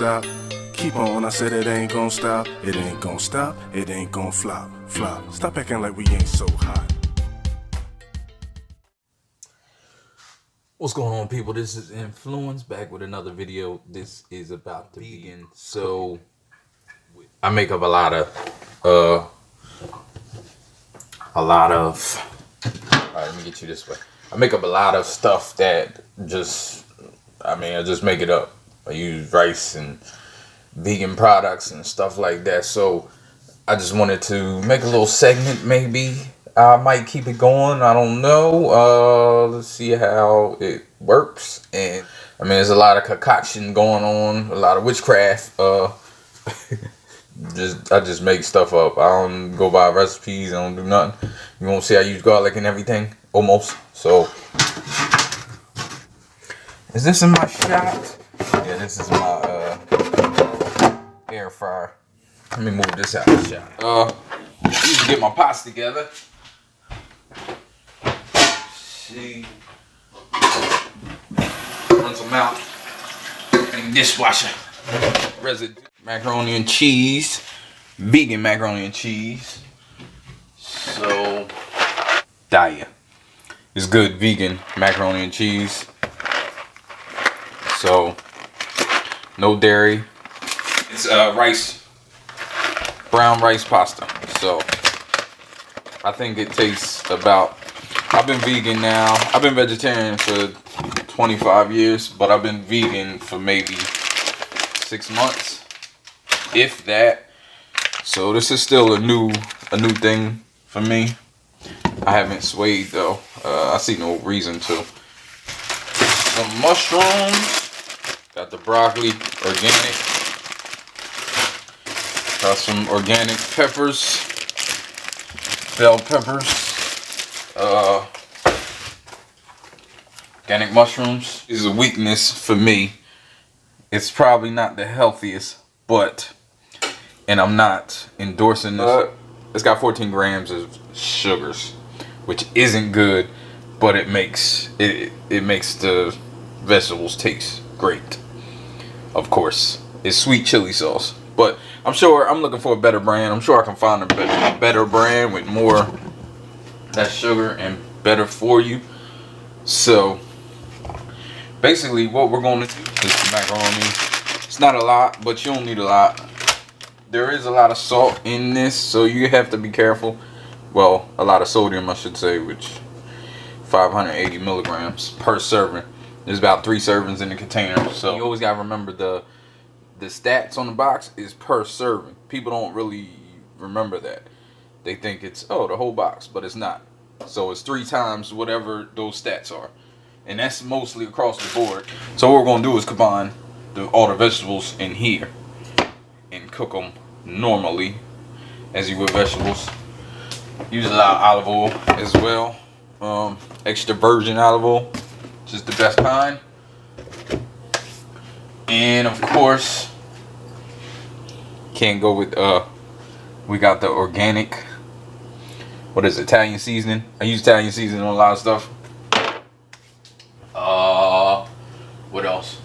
stop. Keep on, I said it ain't gon' stop. It ain't gon' stop, it ain't gon' flop. Stop acting like we ain't so hot. What's going on, people? This is Influence back with another video. This is about the vegan. So I make up a lot of all right, let me get you this way. I make up a lot of stuff that I just make it up. I use rice and vegan products and stuff like that. So I just wanted to make a little segment. Maybe I might keep it going. I don't know. Let's see how it works. And I mean, there's a lot of concoction going on, a lot of witchcraft. I just make stuff up. I don't go by recipes. I don't do nothing. You won't see I use garlic and everything, almost. So, is this in my shot? Yeah, this is my air fryer. Let me move this out of the shot. I need to get my pots together. See, run some out in the dishwasher. Residue. Macaroni and cheese, vegan macaroni and cheese. So, Daya. It's good vegan macaroni and cheese. So, no dairy. It's rice, brown rice pasta. So, I think it tastes about. I've been vegan now. I've been vegetarian for 25 years, but I've been vegan for maybe 6 months, if that. So this is still a new thing for me. I haven't swayed though. I see no reason to. Some mushrooms. Got the broccoli, organic. Got some organic peppers, bell peppers. Organic mushrooms is a weakness for me. It's probably not the healthiest, and I'm not endorsing this. It's got 14 grams of sugars, which isn't good, but it makes the vegetables taste great. Of course, it's sweet chili sauce, but I'm looking for a better brand. I'm sure I can find a better brand with more less sugar and better for you. So basically what we're going to do is the macaroni. It's not a lot, but you don't need a lot. There is a lot of salt in this, so you have to be careful. Well, a lot of sodium, I should say, which 580 milligrams per serving. There's about 3 servings in the container, so you always gotta remember the stats on the box is per serving. People don't really remember that. They think it's, oh, the whole box, but it's not. So it's 3 times whatever those stats are. And that's mostly across the board. So what we're going to do is combine all the vegetables in here and cook them normally as you would vegetables. Use a lot of olive oil as well. Extra virgin olive oil, which is the best kind. And of course, can't go with, we got the organic, what is it, Italian seasoning. I use Italian seasoning on a lot of stuff. What else?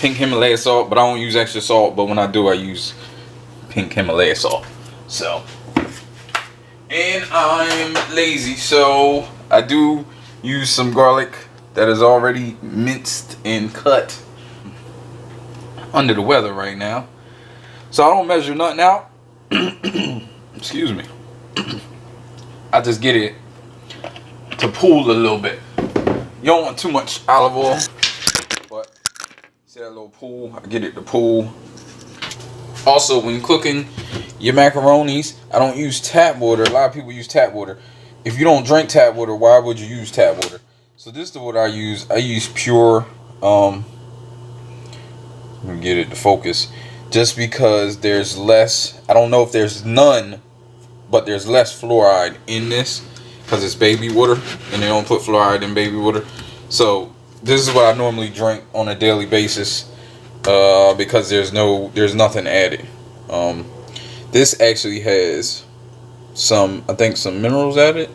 Pink Himalaya salt, but I don't use extra salt. But when I do, I use pink Himalaya salt. So, and I'm lazy, so I do use some garlic that is already minced and cut. Under the weather right now, so I don't measure nothing out. Excuse me. I just get it to pool a little bit. You don't want too much olive oil, but see that little pool? I get it to pool. Also, when cooking your macaronis, I don't use tap water. A lot of people use tap water. If you don't drink tap water, why would you use tap water? So this is what I use. I use pure. Let me get it to focus. Just because there's less. I don't know if there's none, but there's less fluoride in this because it's baby water, and they don't put fluoride in baby water. So this is what I normally drink on a daily basis, because there's nothing added. This actually has some, I think, some minerals added.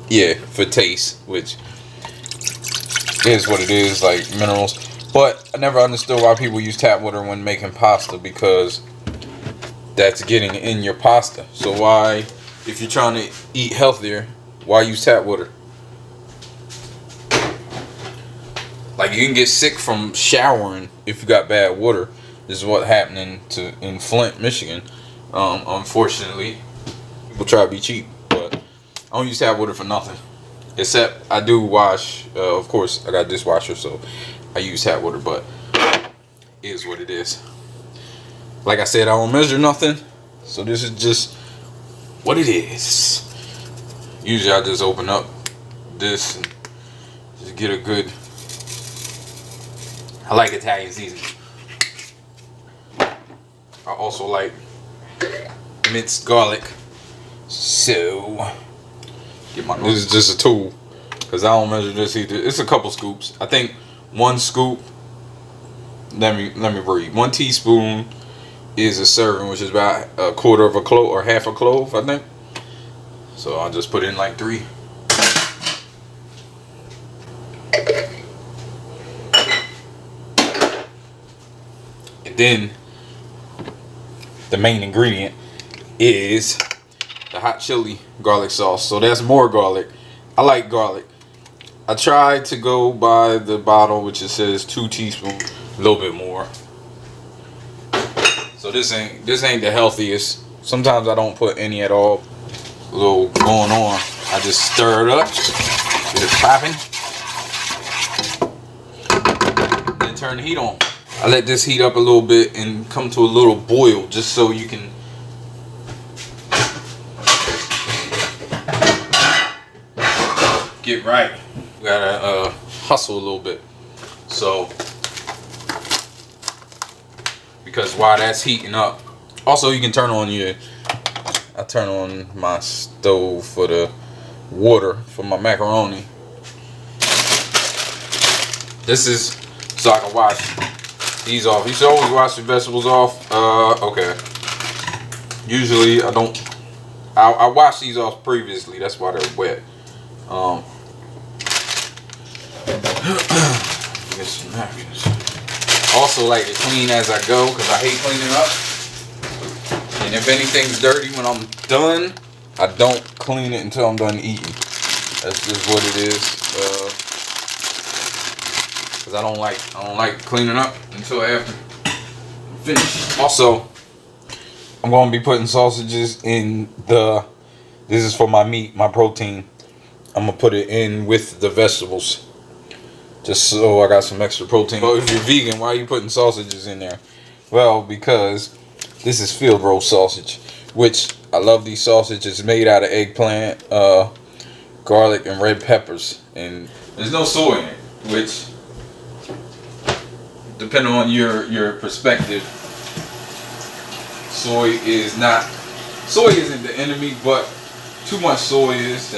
Yeah, for taste, which is what it is, like minerals. But I never understood why people use tap water when making pasta, because that's getting in your pasta. So why, if you're trying to eat healthier, why use tap water? Like, you can get sick from showering if you got bad water. This is what happening in Flint, Michigan. Unfortunately, people try to be cheap, but I don't use tap water for nothing. Except I do wash. Of course, I got a dishwasher, so I use tap water. But it is what it is. Like I said, I don't measure nothing, so this is just what it is. Usually, I just open up this and just get a good. I like Italian seasoning. I also like minced garlic. So this is just a tool, because I don't measure this either. It's a couple scoops. I think one scoop. Let me read. 1 teaspoon is a serving, which is about a quarter of a clove or half a clove, I think. So I'll just put in like 3. And then the main ingredient is the hot chili garlic sauce. So that's more garlic. I like garlic. I tried to go by the bottle, which it says 2 teaspoons, a little bit more. So this ain't the healthiest. Sometimes I don't put any at all. A little going on. I just stir it up, get it popping, then turn the heat on. I let this heat up a little bit and come to a little boil, just so you can get right. You gotta hustle a little bit. So, because while that's heating up, also you can turn on I turn on my stove for the water for my macaroni. This is so I can wash these off. You should always wash your vegetables off. Okay. Usually I don't. I wash these off previously. That's why they're wet. Get some napkins. Also like to clean as I go, because I hate cleaning up. And if anything's dirty when I'm done, I don't clean it until I'm done eating. That's just what it is. Cause I don't like cleaning up until after I'm finished. Also, I'm gonna be putting sausages in the. This is for my meat, my protein. I'm gonna put it in with the vegetables, just so I got some extra protein. But if you're vegan, why are you putting sausages in there? Well, because this is field roast sausage, which I love. These sausages made out of eggplant, garlic, and red peppers, and there's no soy in it, which, depending on your perspective, soy isn't the enemy, but too much soy is.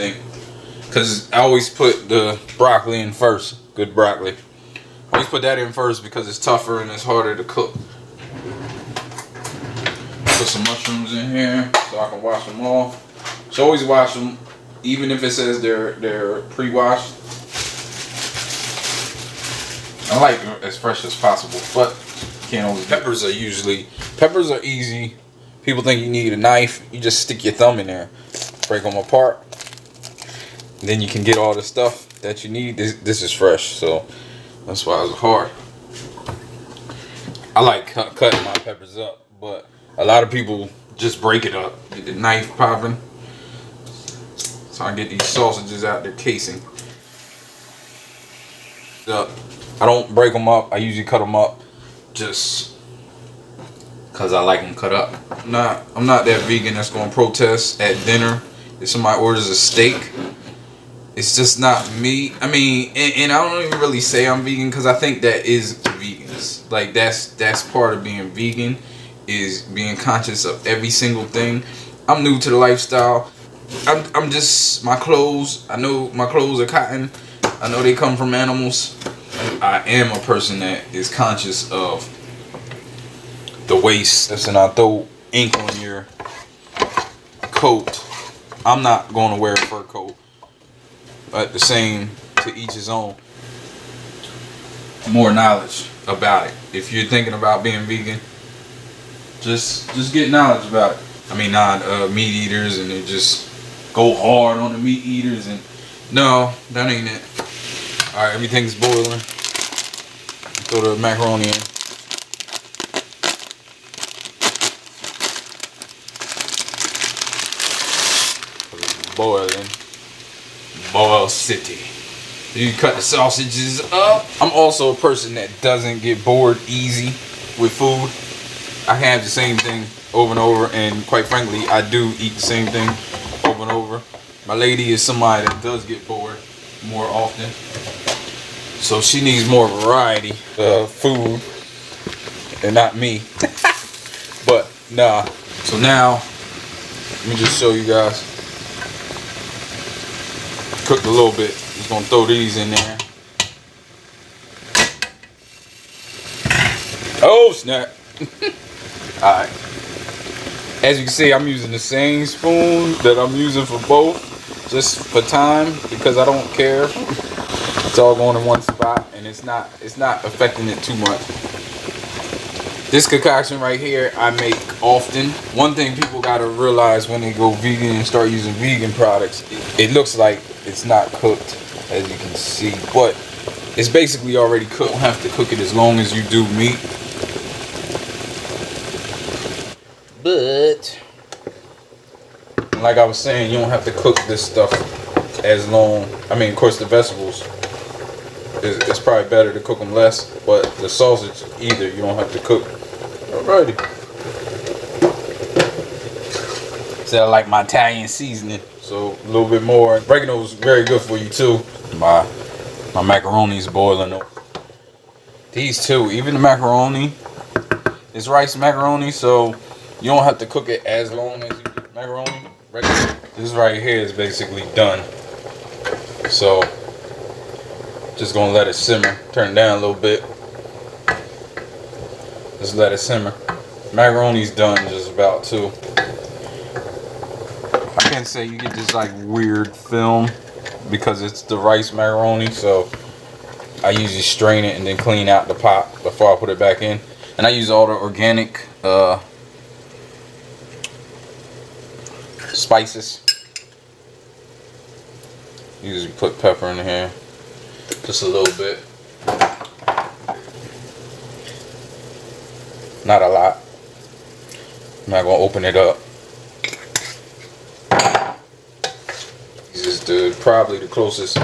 Because I always put the broccoli in first. Good broccoli. I always put that in first because it's tougher and it's harder to cook. Put some mushrooms in here so I can wash them off. So always wash them, even if it says they're pre-washed. I like them as fresh as possible, but can't always. Peppers are easy. People think you need a knife. You just stick your thumb in there, break them apart. Then you can get all the stuff that you need. This is fresh, so that's why it's hard. I like cutting my peppers up, but a lot of people just break it up. Get the knife popping. So I get these sausages out their casing. I don't break them up. I usually cut them up just because I like them cut up. I'm not that vegan that's going to protest at dinner if somebody orders a steak. It's just not me. I mean, and I don't even really say I'm vegan, because I think that is vegans. Like that's part of being vegan, is being conscious of every single thing. I'm new to the lifestyle. I'm just, my clothes, I know my clothes are cotton. I know they come from animals. I am a person that is conscious of the waste. Listen, I throw ink on your coat. I'm not going to wear a fur coat. But the same, to each his own. more knowledge about it. If you're thinking about being vegan, just get knowledge about it. I mean, not meat eaters and they just go hard on the meat eaters, and no, that ain't it. All right, everything's boiling. Throw the macaroni in. Boiling. Boil City. You cut the sausages up. I'm also a person that doesn't get bored easy with food. I can have the same thing over and over, and quite frankly, I do eat the same thing over and over. My lady is somebody that does get bored more often, so she needs more variety of food, and not me. But nah. So now, let me just show you guys. Cooked a little bit. Just gonna throw these in there. Oh snap! Alright. As you can see, I'm using the same spoon that I'm using for both, just for time, because I don't care. It's all going in one spot, and it's not affecting it too much. This concoction right here I make often. One thing people gotta realize when they go vegan and start using vegan products, it looks like it's not cooked, as you can see, but it's basically already cooked. You don't have to cook it as long as you do meat. But like I was saying, you don't have to cook this stuff as long. I mean, of course, the vegetables, it's probably better to cook them less, but the sausage either you don't have to cook. Alrighty. So I like my Italian seasoning, so a little bit more. Oregano is very good for you too. My macaroni's boiling up. These two, even the macaroni, it's rice macaroni, so you don't have to cook it as long as you do macaroni. This right here is basically done. So just gonna let it simmer. Turn it down a little bit. Just let it simmer. Macaroni's done just about too. I can't say you get this like weird film because it's the rice macaroni, so I usually strain it and then clean out the pot before I put it back in. And I use all the organic spices. Usually put pepper in here, just a little bit, not a lot. I'm not gonna open it up. This is probably the closest.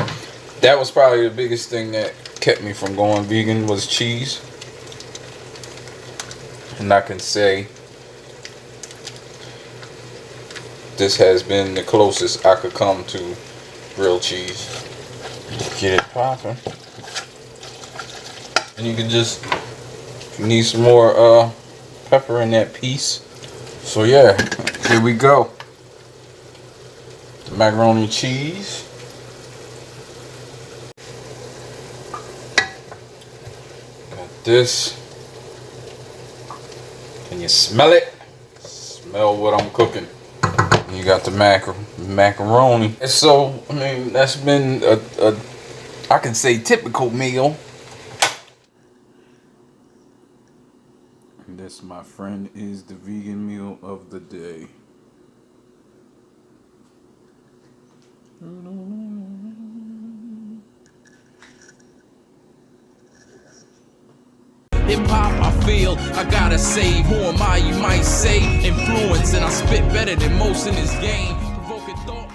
That was probably the biggest thing that kept me from going vegan, was cheese. And I can say this has been the closest I could come to real cheese. Get it popping. And you can just need some more pepper in that piece. So yeah, here we go. The macaroni cheese. Got this. Can you smell it? Smell what I'm cooking. You got the macaroni. And so, I mean, that's been a I can say typical meal. And this, my friend, is the vegan meal of the day. Hip hop, I feel I gotta save. Who am I? You might say influence, and I spit better than most in this game. Provoking thought.